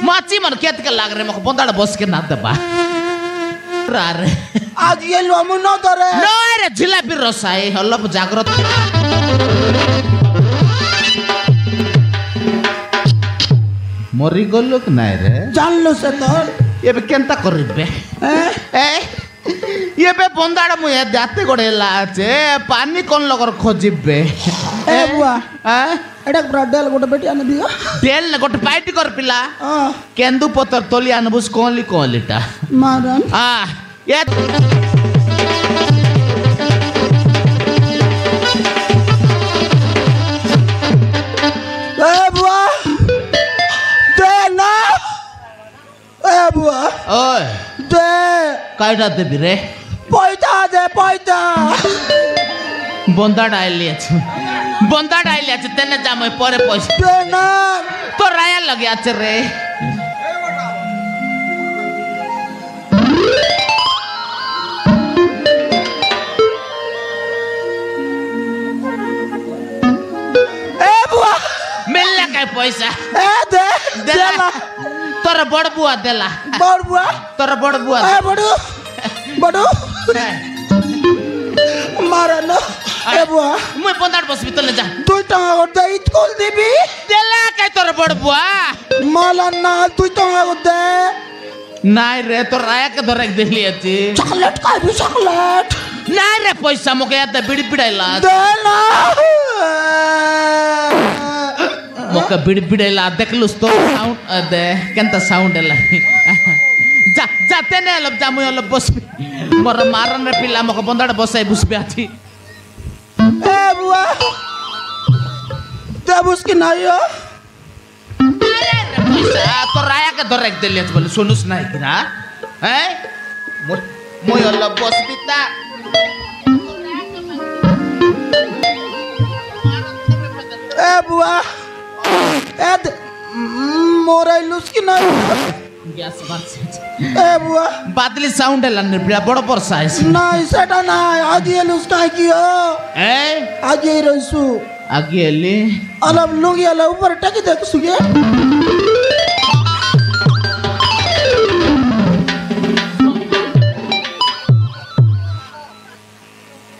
माची मन केत के लाग रे मको बंदाड़ बस के ना दबा रे आज ये लो हम न तोरे नो रे जिलापी रसाई हल्लप जागृत मरी गल्लो कि नाय रे जानलो से तोर ये बे केंता करिबे ए ये बे बंदाड़ मुए जाते गडेला আছে पानी कोन लगर खोजिबे ए बुआ एटा ब्राडेल गोटे बेटी आने दियो तेल ने गोटे पाइटी कर पिला हां केंदु पतर तोली आनबुस कोलीटा मारन ये बुआ दे ना ए बुआ ओए दे काइटा दे बिरे पैसा दे पैसा बंदा डाइली আছে तेने जामय परे पैसा दे ना तो राया लगे আছে रे ए बुआ मिलला काय पैसा ए दे देला तोर बड़ बुआ देला बड़ बुआ तोर बड़ बुआ ए बड़ू बड़ू मारन ए बुआ मुई बंदाड़ बसबी तले जा 2 টাকা করতে স্কুল দিবি देला काय तोर बड़ बुआ মালান না 2 টাকা করতে নাই রে তোর রায়া के धरक देली আছে চকলেট খাবি চকলেট নাই রে पैसा मोके याद बिड़ी पिड़ाइला दे ना मोके बिड़ी पिड़ाइला देखलुस तो साउंड दे केंता साउंड एला जा जा तेने लब जा मुय लब बसबी मोर मारन रे पिला मोके बंदाड़ बसाई बुसबे आथी ए बुआ देबुस कि नाही हो अरे रे पैसा तो राया के धरक देली আছে बोले सुनुस नाही कि ना हैं मुय लब बसबी ता ए बुआ ए मोराइलुस कि नाही গ্যাস মারছে ए बुआ বাদলি সাউন্ড এলা নে পিলা বড় বড় সাইজ নাই সেটা নাই আজ এলুস নাই কি हो এ আজ এই রইসু আগে এলি अलग लुंगी अलग ऊपर टकी देख सुगे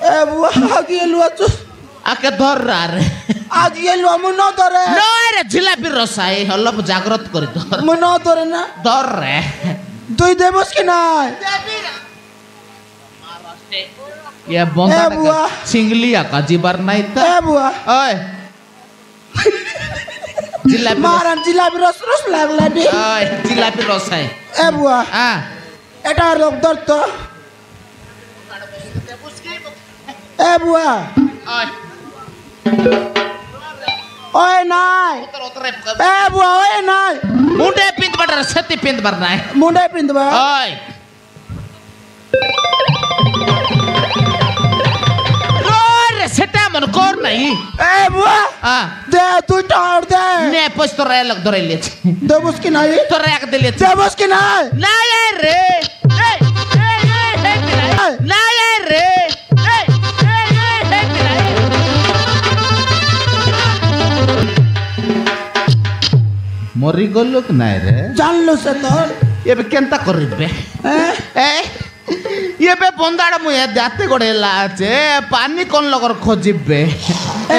ए बुआ आगे एलु आचु आके धर रा रे आज एलु हम न धरे नो रे जिलापी रसाई हल्लप जागृत करी धर म न धरे ना धर रे দুই দেবস কি নাই ये बंदा ए बुआ। सिंगलिया का जीवर नहीं था ए बुआ ओए जिलापी मारन जिलापी रस रस लागला दी ओए जिलापी रसाई ए बुआ हां এটা লোক ধরত এ বুয়া ओए ওই নাই এ বুয়া ওই নাই मुंडे पिंद बटर सती पिंद बरना है মুন্ডে পিন্দবা ओए रोर सेटा मन कोर नहीं এ বুয়া हां দে তুই টার দে ने पछ तो रे लग धरे ले দেবস কি নাই तो रे के दिले দেবস কি নাই ना यार रे ए ना यार रे ए मरी गल्लो कि नाय रे জানলো সে তোর ये बे केंता करिबे ए ये बे बंदाड़ मुए जाते गडेला আছে पानी कोन लगर खोजिबे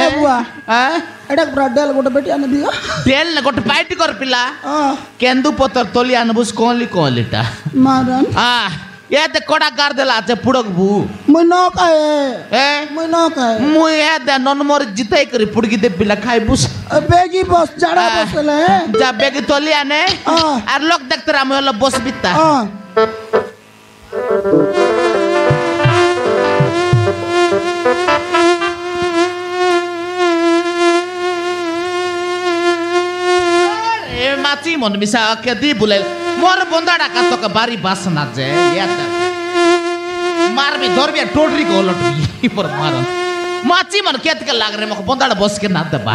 এ বুয়া हां এটা ব্রাডেল গোটে বেটি আনে দিও तेल ने गोटे पाइटी कर पिला हां केंदु पतर तोली आनबुस कोलीटा মারন ये ते कोड़ा गार देला আছে पुड़कबू মুই ন কায়ে ए মুই ন কায়ে मु ये दे नन मोर जिताई करी पुड़की दे पिला खाइबुस বেগি বস জাড়া বসলে जा बेगी तोली आने आर लोग देखते राम होला बस बिता हां ए माची मन मिसा के दी बुले मोर बंदाड़ा का तो के बारी बासना जे याता मार भी धर भी टोटरी को लट भी पर मारन माची मन केत के लाग रे मको बंदाड़ा बस के ना दबा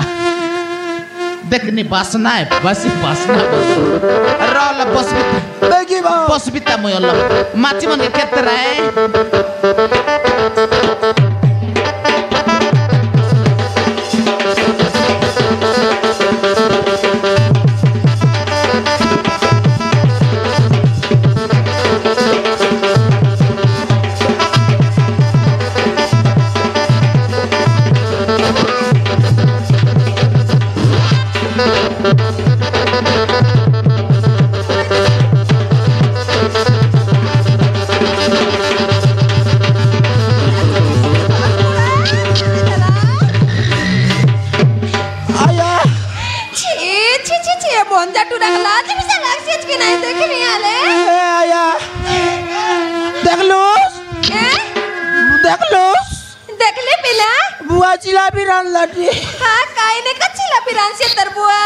देखनी बासना है बस बासना रोल बस बेगी बस बिता मोय माची मन के केत रहे आज भी से लक्ष्य की नहीं देखनी आले ए आया देख लो देख ले पिला बुआ जिलाबी रान लाटी हाँ काई ने कच्ची पिरान से तरबुआ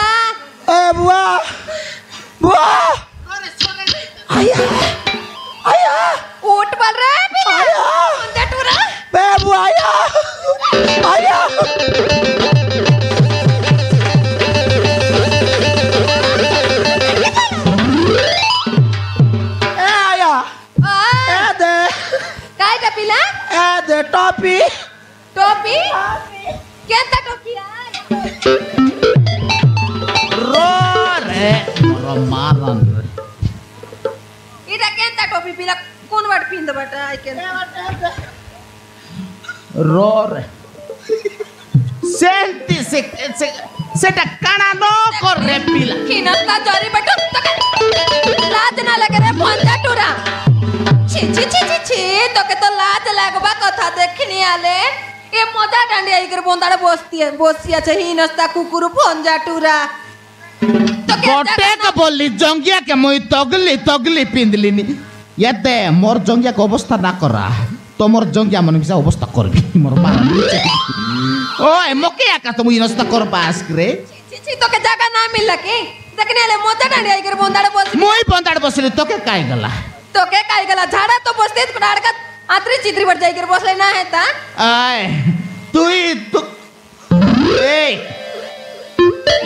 ए बुआ आया ऊट बोल रहा है पिला आया टूरा बे बुआ आया ए आया ए दे काय टा पिला ए दे टॉपी टोपी केंता टोपी आय रे मारन रे इटा केंता टोपी पिला कोन वाट पिंद बटा आय केंता रे सेंटी सेटा काना नो कर रे पिला खिनता जरी बटो लाज ना लगे रे भंजा टूरा छी तो के तो लाज लागबा कथा देखनी आले ए मजा डांडी आइकर बोंदाड़े बसिया छे हिनस्ता कुकुर भंजा टूरा गोटे का बोली जंगिया के मुई तगली पिंदली नी यते मोर जंगिया को अवस्था ना करा तो मोर जंगिया मन बिसा अवस्था करबी मोर मारन ओए मोके का तुम हिनस्ता कर पास रे छी तो के जगह ना मिलला के देखनी आले मजा डांडी आइकर बोंदाड़े बस मुई बंदाड़ बसली तो के काई गला तो के काई गला झाड़ा तो बसते डाड़का आत्री चित्री बढ़ जाई कर बसले ना है ता आय तू ए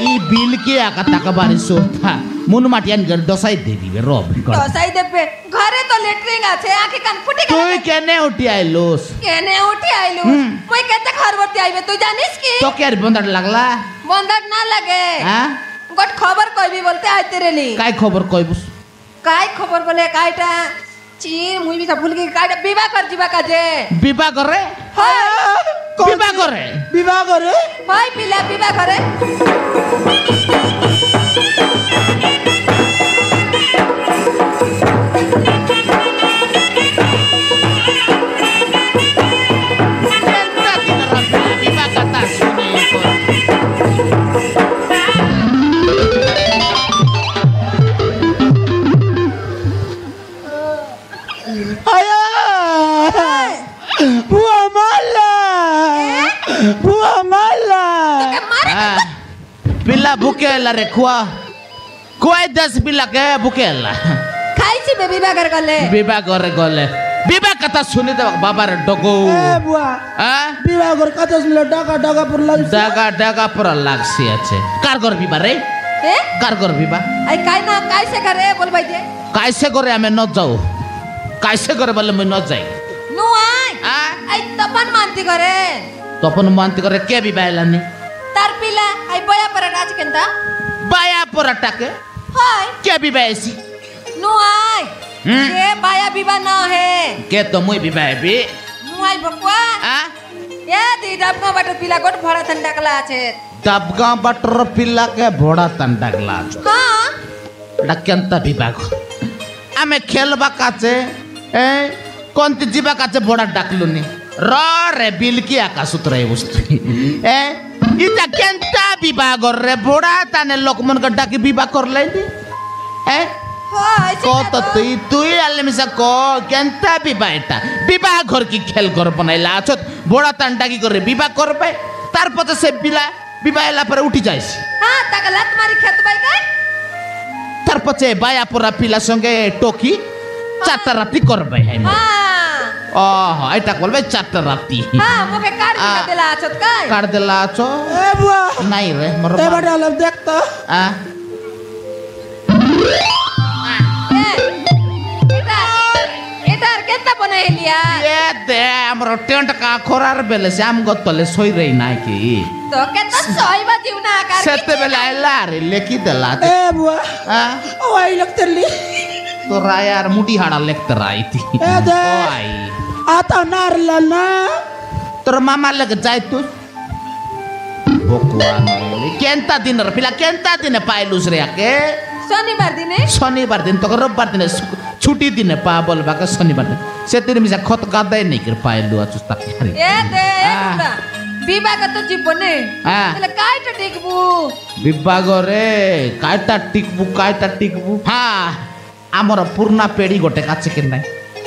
ई बिल के आका ताकबारी सोथा मुन माटियान गड दसाई देबी बे रब दसाई देबे घरे तो लेटरिंग আছে आंखे कान फुटी तू केने उठी आइलोस केने उठी आइलु মই केते घर बरती आइबे तू जानिस की तो के बंदाड़ लागला बंदाड़ ना लगे हां गट खबर कहबी बोलते आइते रेली काय खबर कहबुस काय खबर बोले कायटा ची मुई भी भूल गई कायटा विवाह कर जीवा काजे विवाह करे विवाह करे भाई पिला विवाह करे विवाह कथा सुने आया बुआ माला तो के मारे पिल्ला भूकेला रे खुआ 10 पिल्ला के भूकेला खाई छी बे विवाह कर गले विवाह करे गले विवाह कथा सुनि दे बाबा रे डगो ए बुआ हां विवाह कर कत मिले डाका पर लाग डागा पर लागसी আছে कार कर विवाह रे ए कार कर विवाह आई काय ना काय से करे बोल भाई दे कैसे करे हमें न जाओ कैसे करे बोले मैं न जाई नु आई तपन मानती करे तपन मानती करे के विवाह लानी तार पिला आई बया पर राज केंता बाया पराटा के हाय के विवाह सी नु आई ये बाया विवाह ना है के तो मुई विवाह बे नु आई बकुआ आ ये दी डबका बट पिला गोट भरा ठंडा कला আছে दबगा बटर पिल्ला के भोड़ा तंडा ग्लास हां डाक्यंता विभाग आमे खेलबा काचे ए कोनती जीवा काचे भोड़ा डाकलुनी रे बिलकी आकाश उतराई वस्तु ए इता केंता विभाग रे भोड़ा ताने लोकमन का डाकी विवाह कर लेनी ए हाय को तो तुई आले मिसा को केंता विवाह घर की खेल घर बनाइला अछत भोड़ा तान डाकी करे विवाह कर पाए तार पते से बिला विवाह ला पर उठी जाइस हां तक लत मारी खेत बाई का तार पचे बाया पुरा पिला संगे टोकी चारटा राती करबे है हां ओह एटा बोलबे चारटा राती हां मोके काट देला आछत काय काट देला छो ए बुआ नहीं रे मोर ते बड़ा लब देख तो आ एटार केता बनाइलिया ये दे हमरो टेंट का खोरार बेले से हम गतले सोई रही ना की तो केता सोइबा जीवना आकार सेते बेला आइला रे लेकी देला ए बुआ आ ओ आई लगतली तो रायार मुटी हाड़ा लेकर आई थी ए दे ओ आई आता नार लना तोर मामा लग जाए तू भगवान केंता दिन रे पिला केंता दिन पाइलुस रे के शनिवार दिन तो रविवार दिन छुट्टी दिन पा बोलबा के शनिवार दिन से तेरे मिसा खत गादै नहीं कर पाइलु अचुस्ता ए दे বিবাহ তো জীবনে হ্যাঁ। তাহলে কাইটা টিকবু বিভাগরে কাইটা টিকবু হ্যাঁ আমার পুরনা পেড়ি গোটে কাছে কি নাই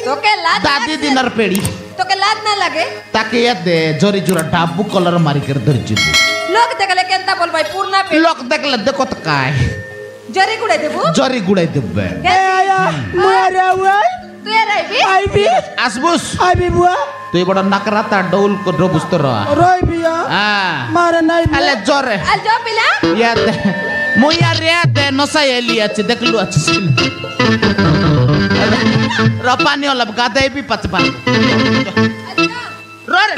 তোকে লাজ দাদি দিনের পেড়ি তোকে লাজ না লাগে তাকে দে জরি জোড়া ডাব্বু কলর মারিকে ধরছি লোক দেখলে কেনতা বলবাই পূর্ণা পে লোক দেখলে দেখো তো কায় জরি গুড়াই দেবু জরি গুড়াই দেবে এ আয়া মারে ওই তুই রাইবি আইবি আসবুস আইবি বুয়া তুই বড় নাকরা তা ডৌল ডবুস তো রা রইবিয়া হ্যাঁ মারে নাই আলে জরে আল জো পিলা ইয়াতে মুইয়া রিয়াতে নসাই এলি আছে দেখলু আছে রপানি অলপ গাদাই বি পাতে পারবো রে